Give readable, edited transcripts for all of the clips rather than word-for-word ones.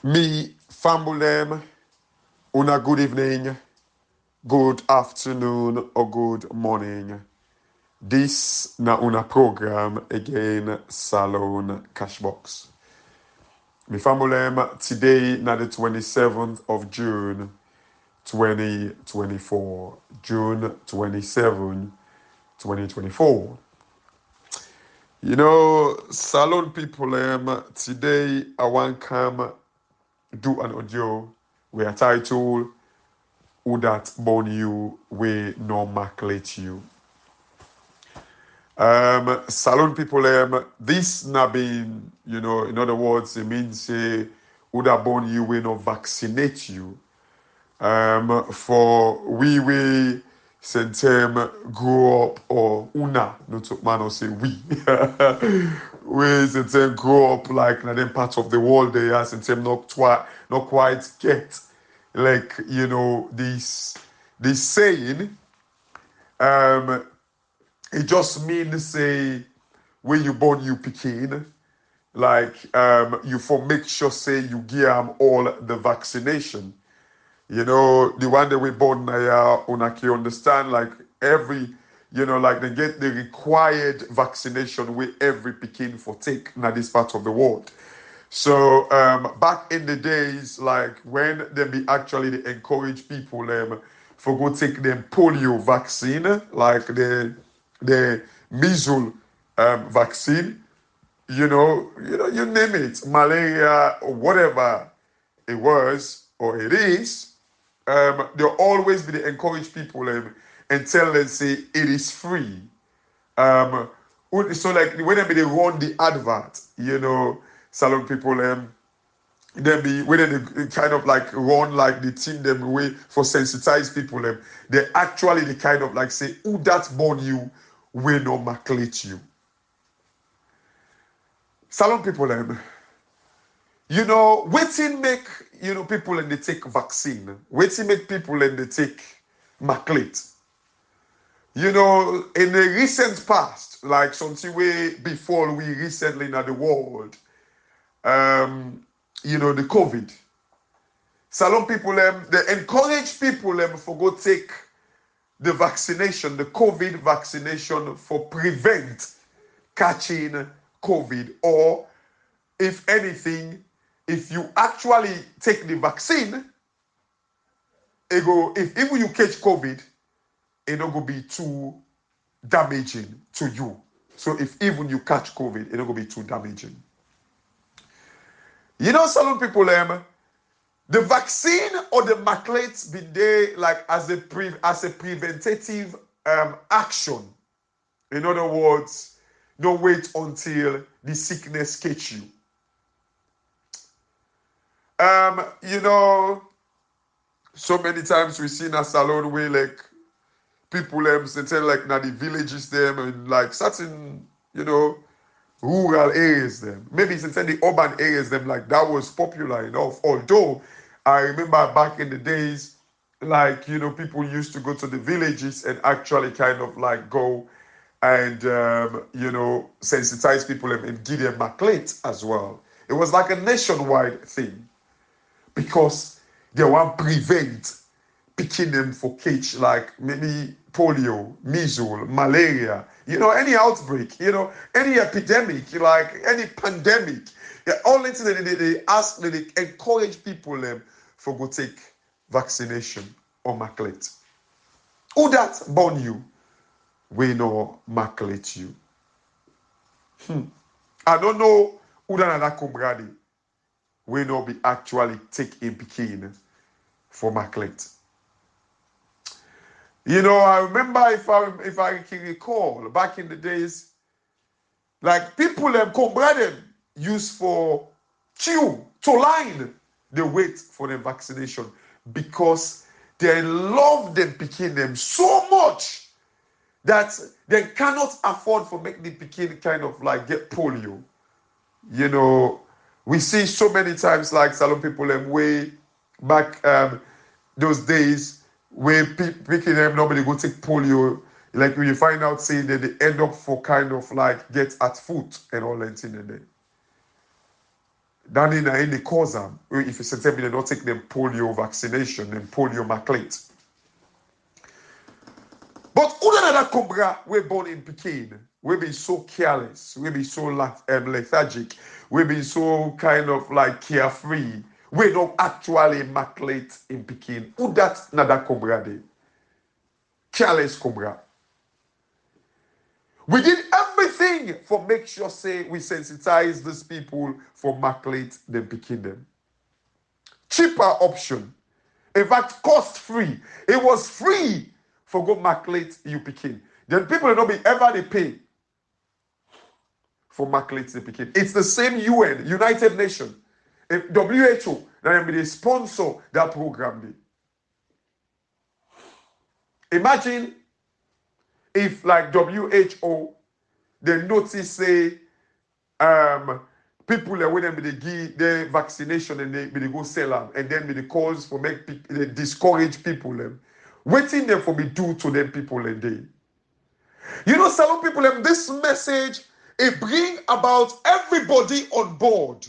Me, family, una good evening, good afternoon, or good morning. This na una program again, Salon Cashbox. Me family, today na the 27th of June, 2024. June 27, 2024. Salon people, today I want come do an audio where I title Who That Born You We No Maculate You. Salon people, this na been, in other words, it means say who that born you we no vaccinate you. For we sentem grow up or una, no to man or say we. We sentem grow up like na them parts of the world they are sentem not quite get like this saying. It just means say when you born you pikin, like you for make sure say you give them all the vaccination. The one that we born now, una can understand like every, like they get the required vaccination with every pikin for take na this part of the world. So back in the days, like when they be actually they encourage people for go take them polio vaccine, like the measles vaccine, you name it, malaria or whatever it was or it is, they'll always be to encourage people and tell them say it is free. Um, so like whenever they run the advert, salon people they be when they kind of like run like the team them way for sensitize people they actually they kind of like say who that born you will not maculate you. Salon people waiting make people and they take vaccine. Waiting make people and they take maculate. In the recent past, like something way before we recently in the world, the COVID. Salon people they encourage people for go take the vaccination, the COVID vaccination for prevent catching COVID, or if anything, if you actually take the vaccine, if even you catch COVID, it not gonna be too damaging to you. So if even you catch COVID, it not gonna be too damaging. Salon people, the vaccine or the maculates been there like as a preventative action. In other words, don't wait until the sickness catch you. So many times we see in a salon where like people say like now the villages them and like certain rural areas them. Maybe it's in the urban areas them like that was popular enough. Although I remember back in the days, like people used to go to the villages and actually kind of like go and sensitize people and give them maclate as well. It was like a nationwide thing because they want prevent picking them for catch like maybe polio, measles, malaria, any outbreak, any epidemic, like any pandemic. Yeah, all things that they ask, they encourage people for go take vaccination or maculate. Who that born you, we no maculate you. I don't know who that kumbradi, we no be actually take in picking for maculate. I remember if I can recall back in the days, like people them used for queue to line the wait for the vaccination because they love them picking them so much that they cannot afford for make the picking kind of like get polio. We see so many times like salon people way back those days where picking them nobody go take polio. Like when you find out say that they end up for kind of like get at foot and all that in there. That in the cause them. If you say they not take them polio vaccination, them polio maclate. But other than that, Cobra, we born in Pekin. We be so careless. We be so lethargic. We be so kind of like carefree. We don't actually maclate in Pekin. Who that nada Cobra de? Careless Cobra. We did everything for make sure say we sensitize these people for maclate them Pekin them. Cheaper option. In fact, cost free. It was free for go maclate you Pekin. Then people will not be ever they pay for maclate the Pekin. It's the same UN, United Nations, WHO, that they sponsor that program. Imagine if like WHO, they notice say people that when they give their vaccination and they go sell them, and then they calls for make people, they discourage people them, waiting them for me do to them people and they. You know, salon people them, this message it bring about everybody on board.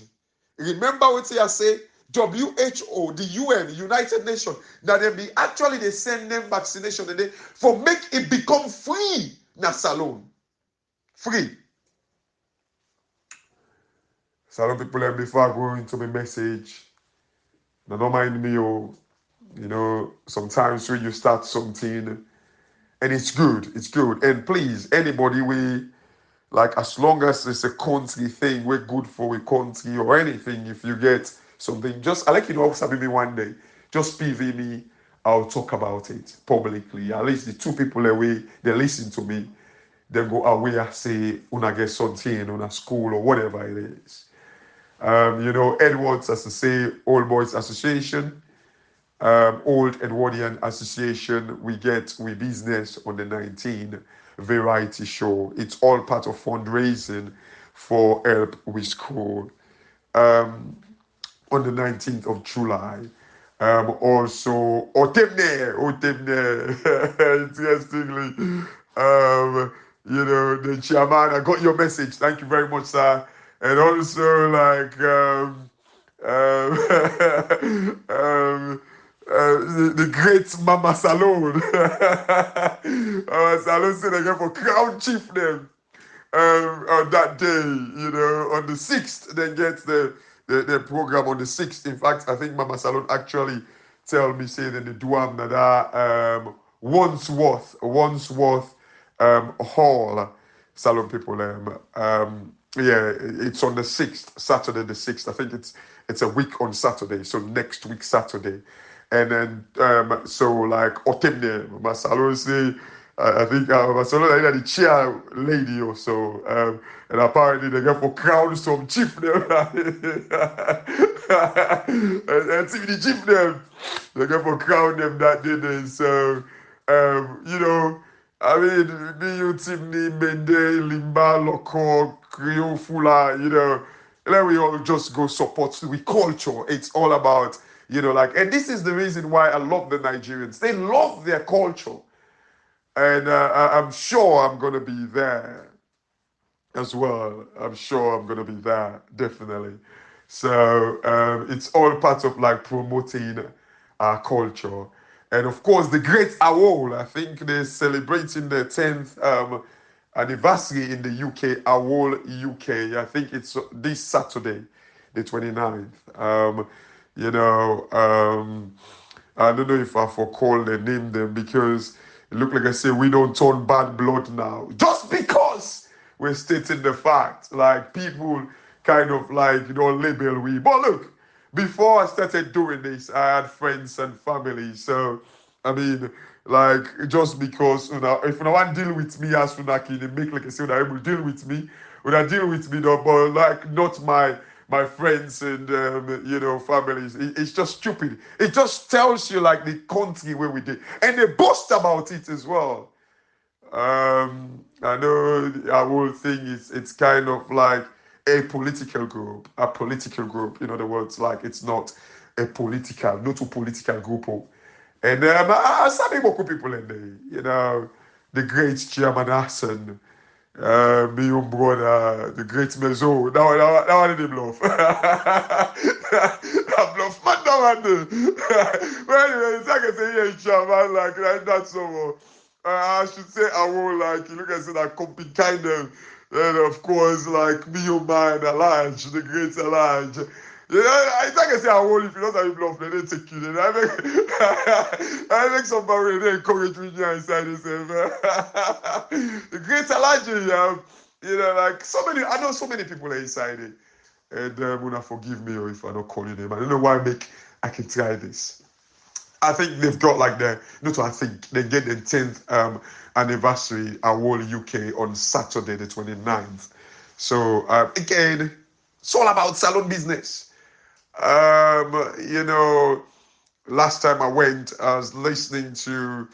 Remember what I say? WHO, the UN, United Nations, that they actually they send them vaccination and they for make it become free na salon. Free. Salon people them before I go into my message. Now don't mind me, oh, you know, sometimes when you start something and it's good. And please, anybody we like as long as it's a country thing, we're good for a country or anything. If you get something, just I like you know, me one day, just PV me. I'll talk about it publicly. At least the two people away, they listen to me. They go away and say, "Una get something, una school or whatever it is." You know, Edwards, as I say, Old Boys Association, Old Edwardian Association. We business on the 19th variety show. It's all part of fundraising for Help with School on the 19th of July. Also, Otemne, interestingly, you know, the chairman, I got your message. Thank you very much, sir. And also, like, the great Mama Salon. Mama Salon said again for Crown Chief them on that day, you know, on the 6th, then get the program on the 6th. In fact, I think Mama Salon actually tell me, say that the Duam Nada Wandsworth Hall Salon people. Yeah, it's on the 6th, Saturday the 6th. I think it's a week on Saturday, so next week Saturday. And then so like Otemne, Mama Salon say I think Barcelona is the chair lady or so, and apparently they get for crown some chief them, and see the chief them, they get for crown them that day. So, you know, I mean, me, you, Timney, Mende, Limba, Loco, Creole, Fula, you know, let we all just go support the culture. It's all about, you know, like, and this is the reason why I love the Nigerians. They love their culture. And I'm sure I'm going to be there as well. I'm sure I'm going to be there, definitely. So it's all part of like promoting our culture. And of course, the Great Owl, I think they're celebrating their 10th anniversary in the UK, Owl UK. I think it's this Saturday, the 29th. You know, I don't know if I forcall the name them because it look like I say we don't turn bad blood now. Just because we're stating the fact. Like people kind of like, you know, label we. But look, before I started doing this, I had friends and family. So, I mean, like, just because, you know, if you want to deal with me as soon as you make like I say, that will deal with me, when I deal with me, though, but like, not my friends and you know families. It's just stupid. It just tells you like the country where we did, and they boast about it as well. I know our whole thing is it's kind of like a political group, In other words, like it's not not a political group. And I saw people in there, you know, the great Chairman Hassan. Me young brother, the great Mezo. That one didn't bluff. I bluff, man, that one. Well, anyway, it's like I say, yeah, man, like, that's so. I should say, I will, like, you look at that company kind of, and of course, like, me, your man, Alaj, the great Alaj. You know, it's like I say, I will, if you don't have a bluff, they don't take you. Then I make, I make somebody, they encourage me inside themselves. The great Alaj, you know, like, so many, I know so many people are inside it. And Muna, forgive me or if I don't call you name. I don't know why I can try this. I think they've got like I think they get the 10th anniversary award UK on Saturday the 29th. So again, it's all about salon business. You know, last time I went, I was listening to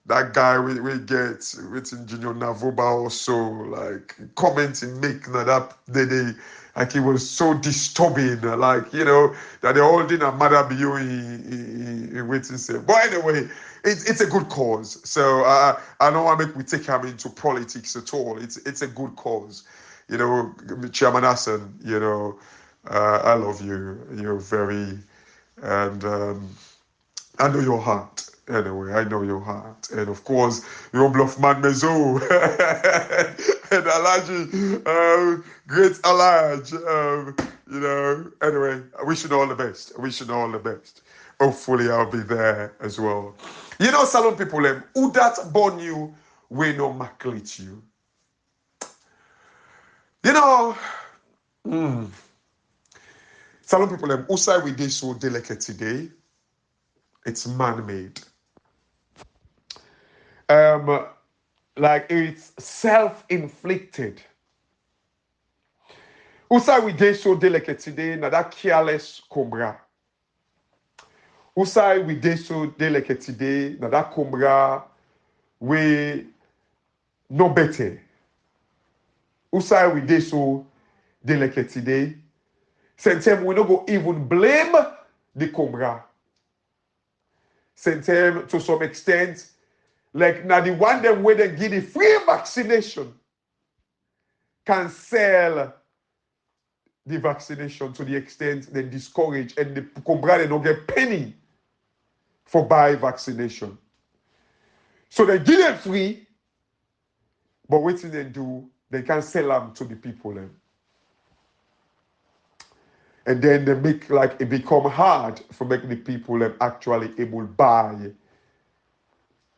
that guy we get with Engineer Navoba also, like commenting, making that they like it was so disturbing, like, you know, that they're holding a Maada in waiting say. But anyway, it's a good cause. So I don't want to make we take him into politics at all. It's a good cause. You know, Chairman Hassan, you know, I love you. You're very, and I know your heart. Anyway, I know your heart. And of course, your bluff man Mezo and Alaji, great Alaj. You know, anyway, I wish you all the best. I wish you all the best. Hopefully, I'll be there as well. You know, salon people, who that born you, we no maclate you. You know, salon people, who say we did so delicate today, it's man-made. Like it's self-inflicted. Usa we dey so delicate today, na that careless cobra. Usa we dey so delicate today, na that cobra we no better. Usa we dey so delicate today. Sometimes we no go even blame the cobra. Sometimes to some extent, like now the one them where they give the free vaccination can sell the vaccination to the extent they discourage and the Cobra they don't get penny for buy vaccination. So they give them free, but what they do, they can sell them to the people. And then they make like it become hard for making the people actually able to buy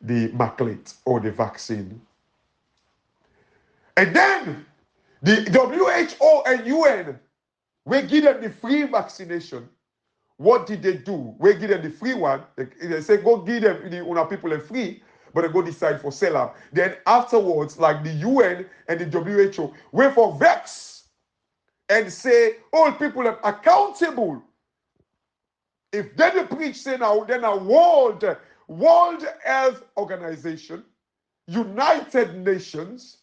the maclate or the vaccine. And then the WHO and UN, we give them the free vaccination. What did they do? We give them the free one. They say, go give them the people are free, but they go decide for sell them. Then afterwards, like the UN and the WHO, wait for vex and say, all people are accountable. If they preach, say now, then a World Health Organization, United Nations,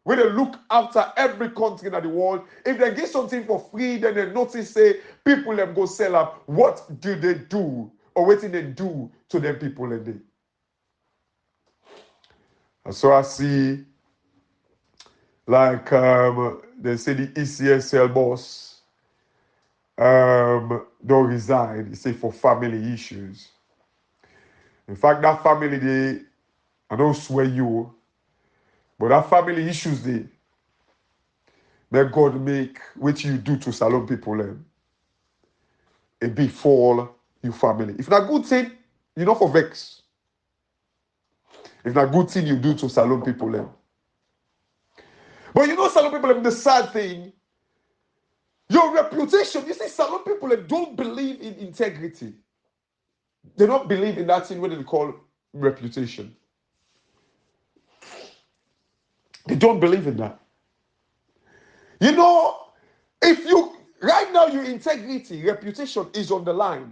where they look after every country in the world. If they give something for free, then they notice, say, people them go sell up. What do they do? Or what did they do to them people in there? And so I see, like, they say the ECSL boss don't resign, they say, for family issues. In fact, that family, I don't swear you, but that family issues, may God make what you do to salon people it befall your family. If not good thing, you know for vex. If not good thing you do to salon people But you know salon people the sad thing, your reputation, you see salon people don't believe in integrity. They don't believe in that thing what they call reputation. They don't believe in that. You know, if you right now your integrity, reputation is on the line.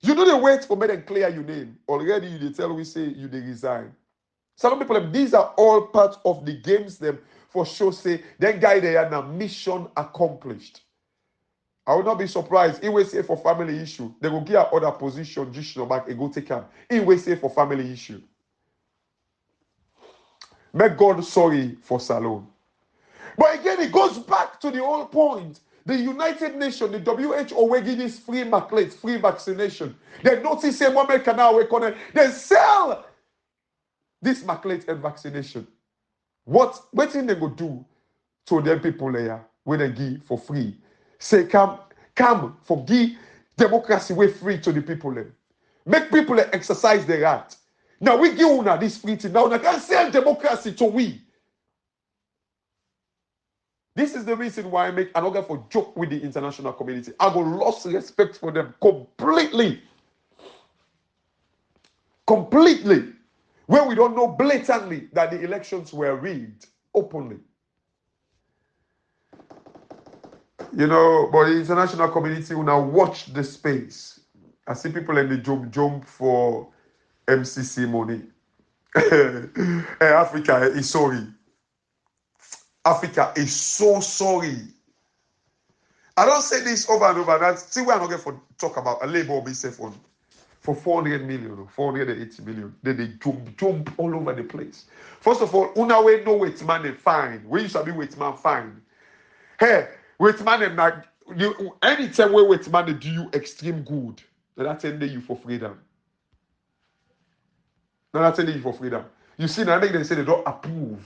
You know they wait for me to clear your name. Already you tell we say you they resign. Some people, these are all part of the games them for sure say that guy they are now mission accomplished. I would not be surprised. He will say for family issue. They will give other position, just back and go take him. He will say for family issue. Make God sorry for Salone. But again, it goes back to the whole point. The United Nations, the WHO, we give this free maclate, free vaccination. They notice a woman can now work on it. They sell this maclate and vaccination. What thing they go do to them people there when they give for free? Say, come, for give democracy way free to the people them. Make people exercise their right. Now we give una this free thing. Now we can sell democracy to we. This is the reason why I make an organ for joke with the international community. I go lost respect for them completely. Completely. When we don't know blatantly that the elections were rigged openly. You know, but the international community will now watch the space. I see people in the jump for MCC money. Hey, Africa is sorry. Africa is so sorry. I don't say this over and over. That's still we're not going to talk about a labor be safe on for 400 million or 480 million. Then they jump all over the place. First of all, una we know wait man they fine. We used to be wait man fine. Hey, wait man them like you anytime we wait man they do you extreme good. That's ending you for freedom. That's ending you for freedom. You see, now they say they don't approve.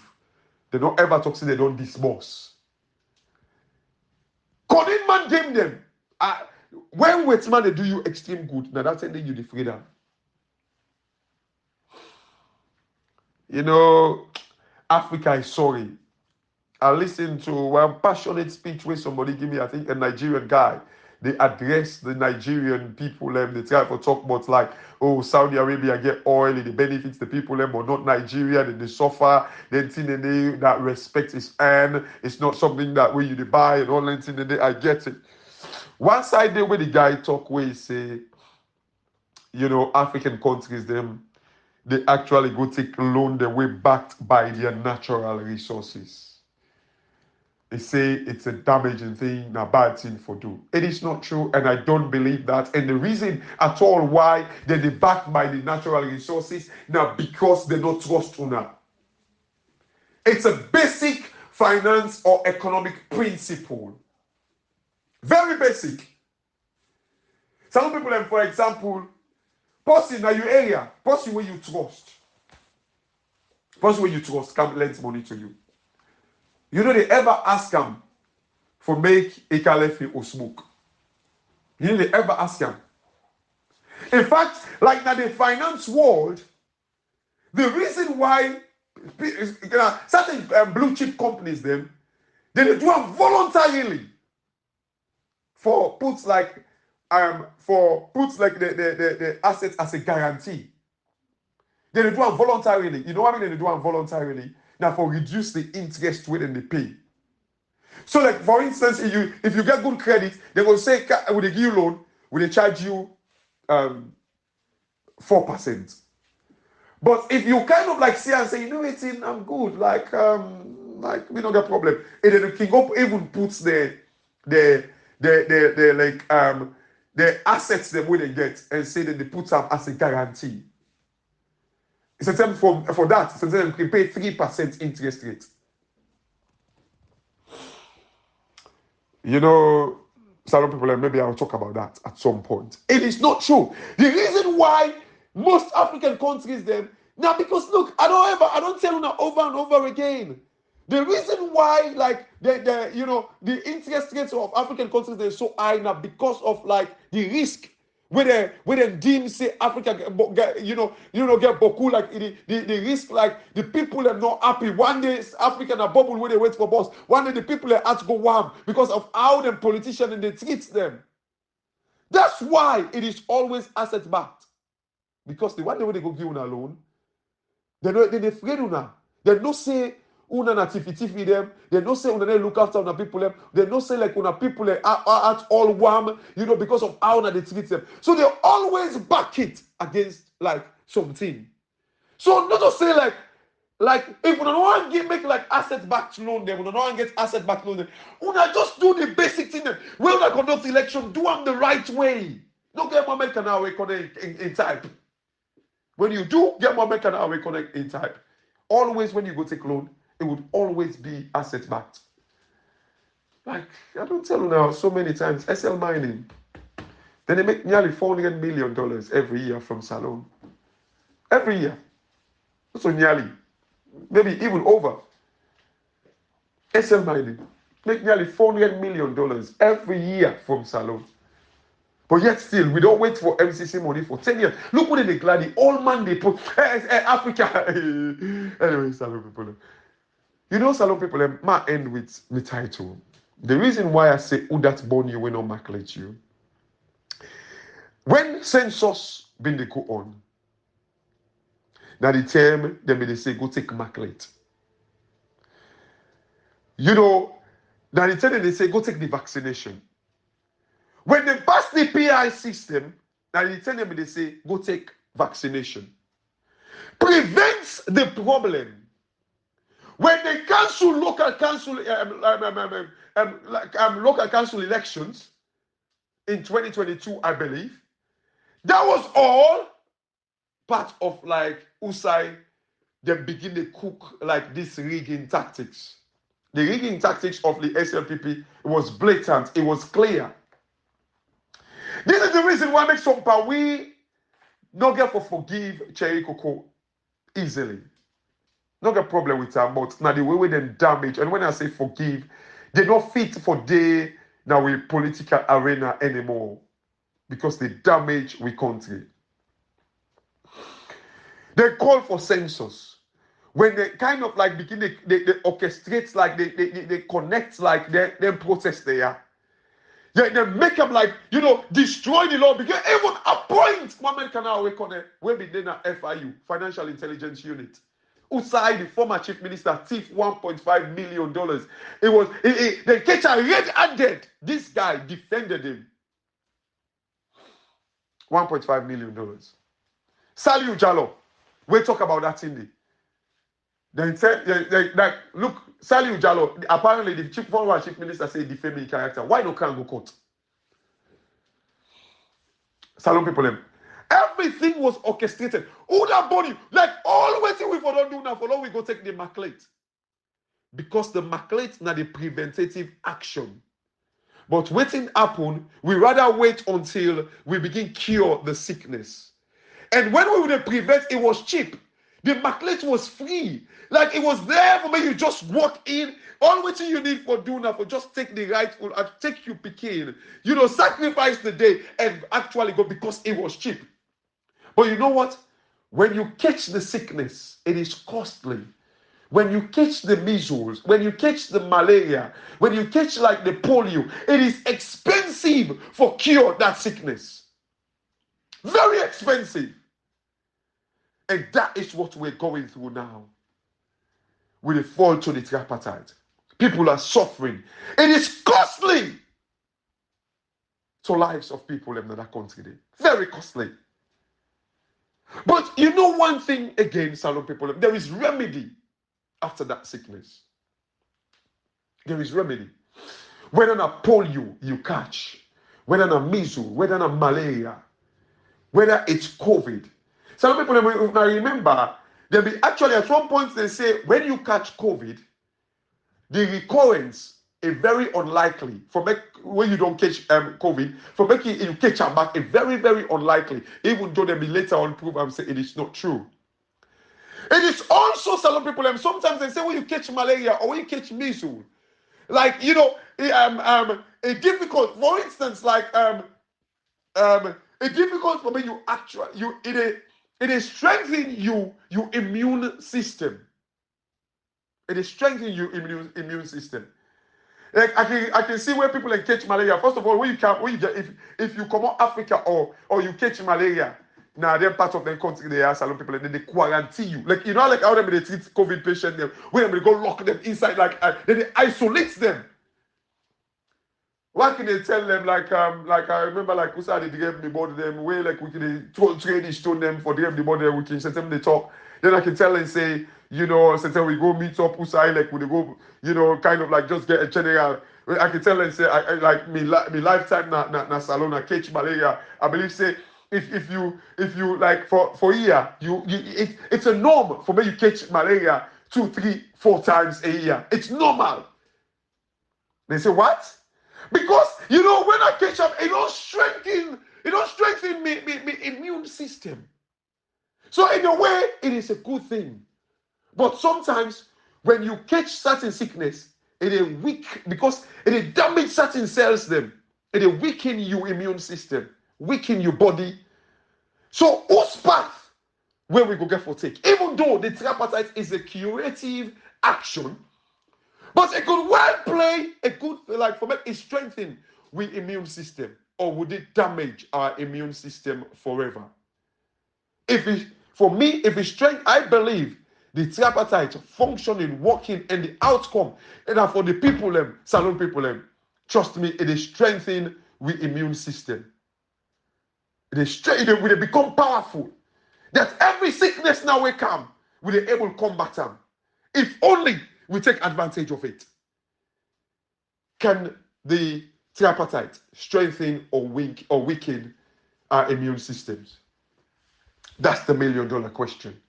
They don't ever talk, say they don't disboss. Couldn't man game them? When wait man they do you extreme good, now that's ending you the freedom. You know, Africa is sorry. I listened to one passionate speech where somebody give me, I think, a Nigerian guy. They address the Nigerian people, they try to talk about like, oh, Saudi Arabia get oil, it benefits the people, but not Nigeria, they suffer, then that respect is earned, it's not something that way you buy and all that thing, I get it. One side there where the guy talk where he say, you know, African countries, they actually go take loan the way backed by their natural resources. They say it's a damaging thing, a bad thing for do. It is not true, and I don't believe that. And the reason at all why they're backed by the natural resources, now because they don't trust una. It's a basic finance or economic principle. Very basic. Some people, for example, person in your area, person where you trust. Person where you trust can lend money to you. You know they ever ask them for make Ekalefi or smoke. You know they ever ask them. In fact, like now the finance world, the reason why certain blue chip companies they do it voluntarily for puts like the assets as a guarantee. They do it voluntarily. You know what I mean? They do it voluntarily. Now for reduce the interest when they pay. So like for instance, if you get good credit, they will say, will they give you loan? Will they charge you 4%? But if you kind of like see and say, you know what, I'm good, like we don't get problem. And then the King Up even puts the assets them where they get and say that they put them as a guarantee. It's a term for that. It's a term you can pay 3% interest rate. You know, some people, maybe I'll talk about that at some point. It is not true. The reason why most African countries now because look, I don't tell you now over and over again. The reason why like the interest rates of African countries are so high now because of like the risk. When they deem say Africa get boku like the risk like the people are not happy. One day African are bubble when they wait for boss. One day the people are to go warm because of how the politicians and they treat them. That's why it is always asset backed. Because the one day when they go give una loan, they afraid una. They no say una na tifi them. They no say una look after una people them. They no say like una people are at all warm, because of how una they treat them. So they always back it against like something. So not to say like if una don't want to make like asset backed loan, then una don't want to get asset backed loan, then una just do the basic thing. When una conduct election, do them the right way. Don't get more American now connect in type. When you do get more American now connect in type. always, when you go take loan, it would always be asset backed. Like, I don't tell you now so many times, SL Mining, then they make nearly $400 million every year from Salone. Every year. So nearly, maybe even over. SL Mining make nearly $400 million every year from Salone. But yet still, we don't wait for MCC money for 10 years. Look what they gladly, all man they put, Africa. Anyway, Salone people. You know, Salone people, might end with the title. The reason why I say, who that born you will not maculate you. When census been they go on, now the term, they say, go take maculate. You know, now the time they say, go take the vaccination. When they pass the PI system, now they tell them, they say, go take vaccination. Prevents the problem. When they cancel local council elections in 2022, I believe, that was all part of like Usai, they begin to cook like this rigging tactics. The rigging tactics of the SLPP was blatant, it was clear. This is the reason why make some power we not get for forgive Cherry Coco easily. Not get problem with her, but now the way them damage, and when I say forgive, they not fit for day now we political arena anymore because they damage we country. They call for census. When they kind of like begin, they orchestrate, like they connect, like they protest there. They make them like, you know, destroy the law, because even appoint Mohamed Kana where be then at FIU, Financial Intelligence Unit. Usai, the former chief minister, thief $1.5 million. They catch a red-handed. This guy defended him. $1.5 million. Saliu Jallo, we talk about that in the. Like, look, Saliu Jallo, apparently the former chief minister said defaming character. Why no can go court? Salon people, everything was orchestrated. Who that body? Like all waiting we for don't do now, for long we go take the maclate. Because the maclate now the preventative action. But waiting happen, we rather wait until we begin cure the sickness. And when we would prevent, it was cheap. The maclate was free. Like it was there for me. You just walk in. All what you need for do now for just take the rightful and take you picking. You know, sacrifice the day and actually go because it was cheap. But you know what? When you catch the sickness, it is costly. When you catch the measles, when you catch the malaria, when you catch like the polio, it is expensive for cure that sickness. Very expensive. And that is what we're going through now. With the fall to the tripartite. People are suffering. It is costly to lives of people in that country. Very costly. But you know one thing again, Salon people, there is remedy after that sickness. There is remedy. Whether not polio you catch, whether not measles, whether not malaria, whether it's COVID. Some people, if I remember, there be actually at one point they say when you catch COVID, the recurrence is very unlikely. For when you don't catch COVID, for making you catch them back, it's very, very unlikely. Even though they be later on prove and say it is not true. It is also some people, and sometimes they say when you catch malaria or when you catch measles, like you know, a difficult, for instance, like a difficult for me you actually it is strengthening your immune system. It is strengthening your immune system. Like I can see where people like catch malaria. First of all, when you get if you come out Africa or you catch malaria, now they're part of the country they are Salon people and then they quarantine you. Like you know like how they treat COVID patients them, when they go lock them inside, like then they isolate them. What can they tell them? Like I remember like we started to give me body them way like we can trade each to them for them the body we can set them they talk. Then I can tell and say, you know, sometimes we go meet up Usai, like we go, you know, kind of like just get a general. I can tell and say I like me lifetime na salon I catch malaria. I believe say if you like for a year, it's a norm for me you catch malaria 2, 3, 4 times a year. It's normal. They say what? Because when I catch up, it don't strengthen me immune system. So in a way, it is a good thing. But sometimes when you catch certain sickness, it is weak because it is damage certain cells them. It is weaken your immune system, weaken your body. So whose path where we go get for take? Even though the tripartite is a curative action, but it could well play a good like for me it strengthen we immune system, or would it damage our immune system forever? If it's strength, I believe the tripartite functioning, working, and the outcome, and for the people, salon people, trust me, it is strengthening we immune system. It is strengthening, we become powerful. That every sickness now will come, we are able to combat them. If only we take advantage of it. Can the tripartite strengthen or weaken our immune systems? That's the $1 million question.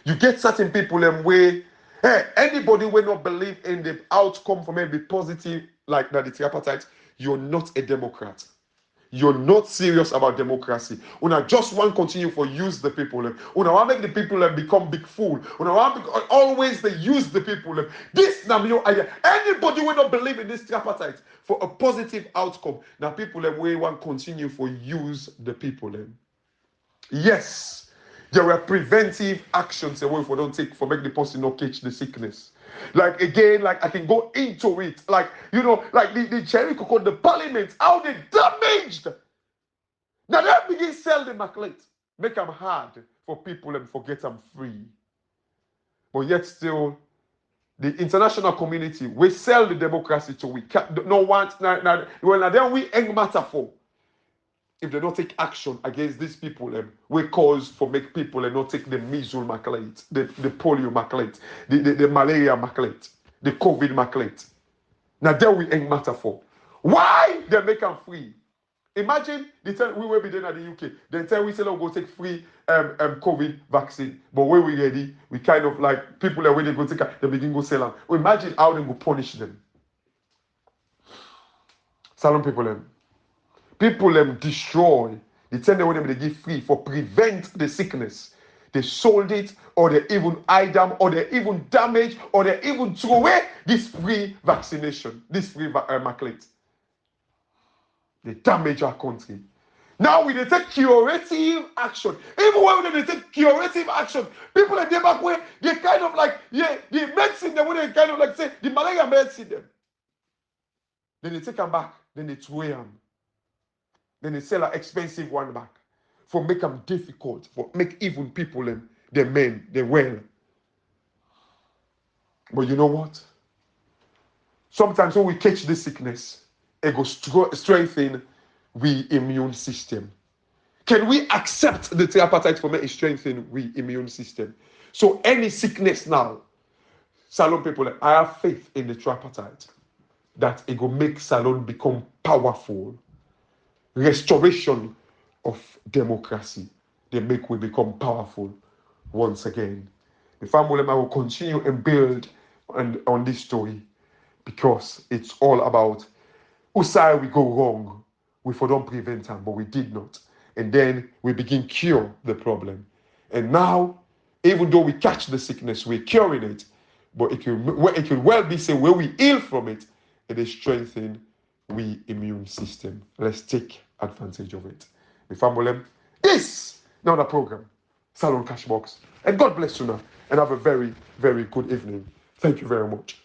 You get certain people where, hey, anybody will not believe in the outcome for maybe positive, like that the tripartite, you're not a Democrat. You're not serious about democracy. Una just want to continue for use the people. Una want to make the people become big fool. Una want to always they use the people. This now anybody will not believe in this tripartite for a positive outcome. Now people we want to continue for use the people. Yes, there are preventive actions if we don't take for make the person not catch the sickness. Like again, like I can go into it, like like the cherry cocoa, the parliament, how they damaged. Now they begin sell the maclate, make them hard for people and forget them free. But yet still, the international community we sell the democracy to we can't no want now then we end matter for. If they don't take action against these people, we cause for make people not take the measles maclate, the polio maclate, the malaria maclate, the COVID maclate. Now there we ain't matter for. Why they make them free? Imagine the time we will be there at the UK. Then tell we say we'll go take free COVID vaccine. But when we ready, we kind of like people are when they go take they begin go sell them. Imagine how they go punish them. Salon people People destroy the time they give free for prevent the sickness. They sold it, or they even hide them, or they even damage, or they even throw away this free vaccination, this free maclate. They damage our country. Now we take curative action. Even when they take curative action, people are there back where they kind of like, the medicine, they kind of like say, the malaria medicine them. Then they take them back, then they throw them. Then they sell an expensive one back for make them difficult, for make even people the men, the well. But you know what? Sometimes when we catch this sickness, it goes strengthen we immune system. Can we accept the tripartite for me strengthen we immune system? So any sickness now, Salon people, I have faith in the tripartite that it will make Salon become powerful. Restoration of democracy. They make we become powerful once again. The family will continue and build on this story because it's all about whose side we go wrong. We don't prevent them, but we did not. And then we begin cure the problem. And now, even though we catch the sickness, we're curing it, but it can well be say where we heal from it, it is strengthened we immune system. Let's take advantage of it. The family is now the program, Salon Cashbox. And God bless you now. And have a very, very good evening. Thank you very much.